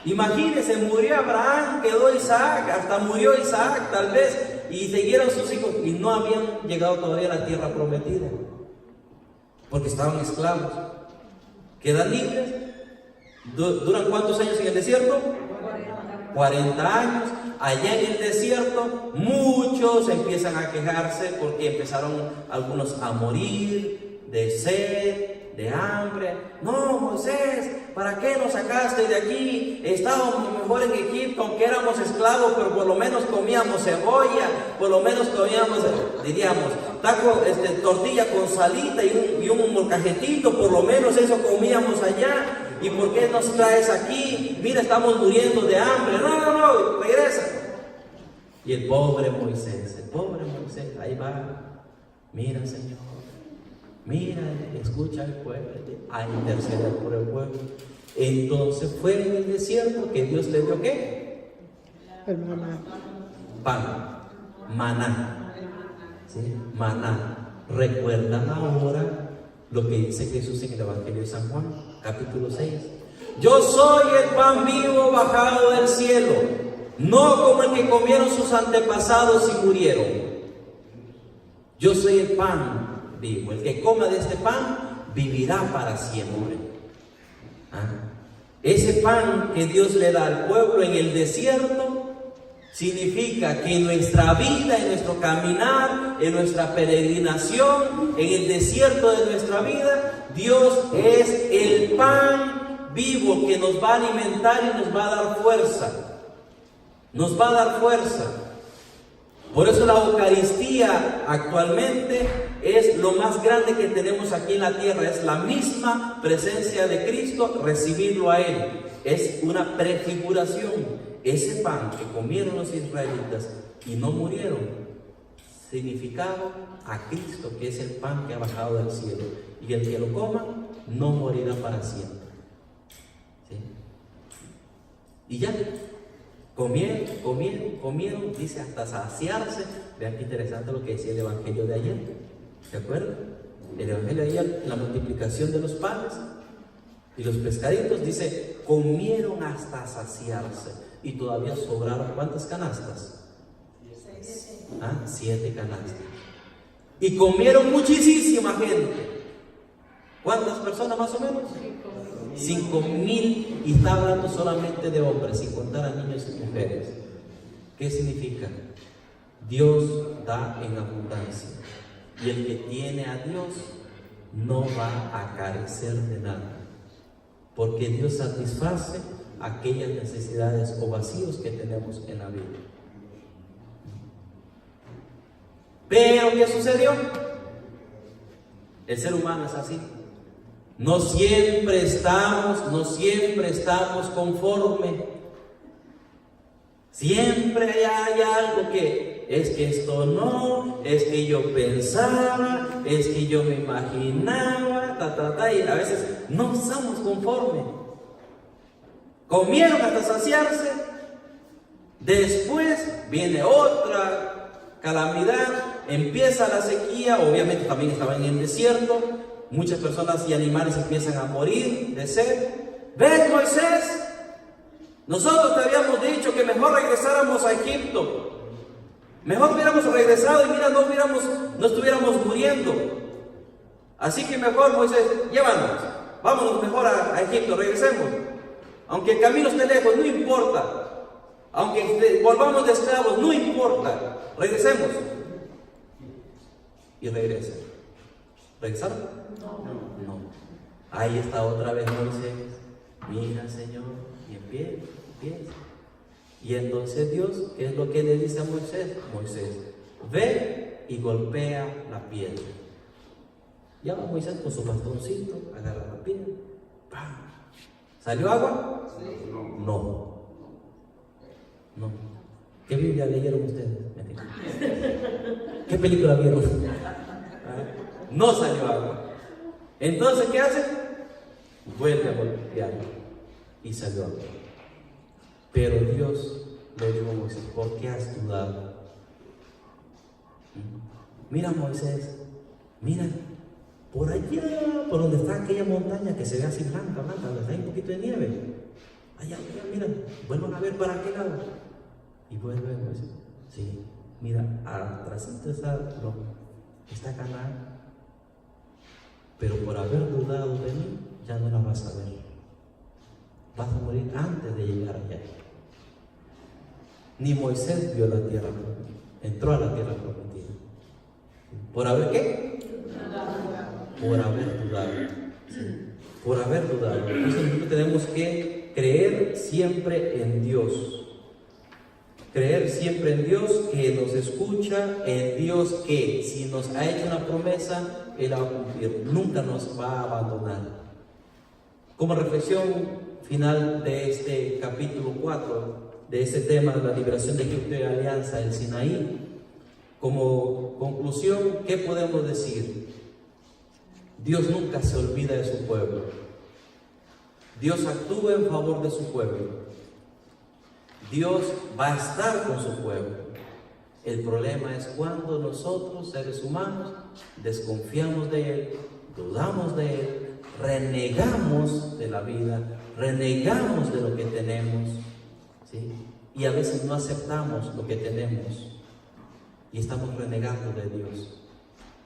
S1: Imagínense, murió Abraham, quedó Isaac, hasta murió Isaac tal vez, y siguieron sus hijos, y no habían llegado todavía a la tierra prometida, porque estaban esclavos. ¿Quedan libres? ¿Duran cuántos años en el desierto? 40 años. Allá en el desierto, muchos empiezan a quejarse porque empezaron algunos a morir de sed, de hambre. No, Moisés, ¿para qué nos sacaste de aquí? Estábamos mejor en Egipto, aunque éramos esclavos, pero por lo menos comíamos cebolla, por lo menos comíamos, diríamos, tortilla con salita y un molcajetito, por lo menos eso comíamos allá. ¿Y por qué nos traes aquí? Mira, estamos muriendo de hambre. No, regresa. Y el pobre Moisés, ahí va. Mira, Señor, mira, escucha al pueblo, a interceder por el pueblo. Entonces fue en el desierto que Dios le dio ¿qué?
S3: El maná.
S1: Pan, maná. ¿Sí? Maná. ¿Recuerdan ahora lo que dice Jesús en el Evangelio de San Juan, capítulo 6? Yo soy el pan vivo bajado del cielo, no como el que comieron sus antepasados y murieron. Yo soy el pan vivo, el que coma de este pan vivirá para siempre. Ese pan que Dios le da al pueblo en el desierto Significa que en nuestra vida, en nuestro caminar, en nuestra peregrinación, en el desierto de nuestra vida, Dios es el pan vivo que nos va a alimentar y nos va a dar fuerza. Nos va a dar fuerza. Por eso la Eucaristía actualmente es lo más grande que tenemos aquí en la tierra. Es la misma presencia de Cristo, recibirlo a Él. Es una prefiguración. Ese pan que comieron los israelitas y no murieron, significaba a Cristo, que es el pan que ha bajado del cielo. Y el que lo coma no morirá para siempre. ¿Sí? Y ya, comieron, dice hasta saciarse. Vean qué interesante lo que decía el Evangelio de ayer. ¿Se acuerdan? El Evangelio de ayer, la multiplicación de los panes y los pescaditos, dice, comieron hasta saciarse. Y todavía sobraron, ¿cuántas canastas? 7 canastas. Y comieron muchísima gente. ¿Cuántas personas más o menos? 5,000. Y está hablando solamente de hombres, sin contar a niños y mujeres. ¿Qué significa? Dios da en abundancia. Y el que tiene a Dios no va a carecer de nada. Porque Dios satisface aquellas necesidades o vacíos que tenemos en la vida. Pero ¿qué sucedió? El ser humano es así. No siempre estamos conformes. Siempre hay algo que es que esto no, es que yo pensaba, es que yo me imaginaba, y a veces no estamos conformes. Comieron hasta saciarse. Después viene otra calamidad, empieza la sequía, obviamente también estaban en el desierto, muchas personas y animales empiezan a morir de sed. ¿Ves, Moisés? Nosotros te habíamos dicho que mejor regresáramos a Egipto. Mejor hubiéramos regresado y mira, no estuviéramos muriendo. Así que mejor, Moisés, llévanos, vámonos mejor a Egipto, regresemos. Aunque el camino esté lejos, no importa. Aunque volvamos de esclavos, no importa. Regresemos. Y regresan. ¿Regresaron? No. Ahí está otra vez Moisés. Mira, Señor, y empieza. Y entonces Dios, ¿qué es lo que le dice a Moisés? Moisés, ve y golpea la piedra. Ya va Moisés con su bastoncito, agarra la piedra. ¡Pam! ¿Salió agua? No. ¿Qué Biblia leyeron ustedes? ¿Qué película vieron? No salió agua. Entonces, ¿qué hace? Vuelve a golpear y salió agua. Pero Dios le dijo a Moisés, ¿por qué has dudado? Mira, Moisés, mira, por allá, por donde está aquella montaña que se ve así blanca, donde hay un poquito de nieve. Allá, mira, vuelvan a ver para qué lado. Y vuelve Moisés. Sí, mira, atrás está Canaán. Pero por haber dudado de mí, ya no la vas a ver. Vas a morir antes de llegar allá. Ni Moisés vio la tierra prometida, entró a la tierra prometida. ¿Por haber qué? Por haber dudado. Sí. Por haber dudado. Entonces nosotros tenemos que creer siempre en Dios. Creer siempre en Dios que nos escucha, en Dios que si nos ha hecho una promesa, Él la va a cumplir. Nunca nos va a abandonar. Como reflexión final de este capítulo 4, de este tema de la liberación de Egipto y alianza del Sinaí, como conclusión, ¿qué podemos decir? Dios nunca se olvida de su pueblo. Dios actúa en favor de su pueblo. Dios va a estar con su pueblo. El problema es cuando nosotros, seres humanos, desconfiamos de Él, dudamos de Él, renegamos de la vida, renegamos de lo que tenemos, ¿sí? Y a veces no aceptamos lo que tenemos y estamos renegando de Dios.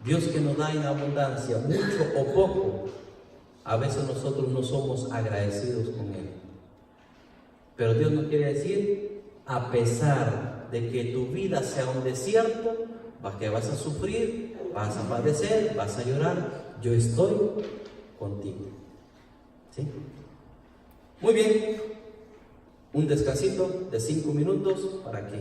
S1: Dios que nos da en abundancia, mucho o poco, a veces nosotros no somos agradecidos con Él. Pero Dios nos quiere decir, a pesar de que tu vida sea un desierto, que vas a sufrir, vas a padecer, vas a llorar, yo estoy contigo. ¿Sí? Muy bien, un descansito de 5 minutos para que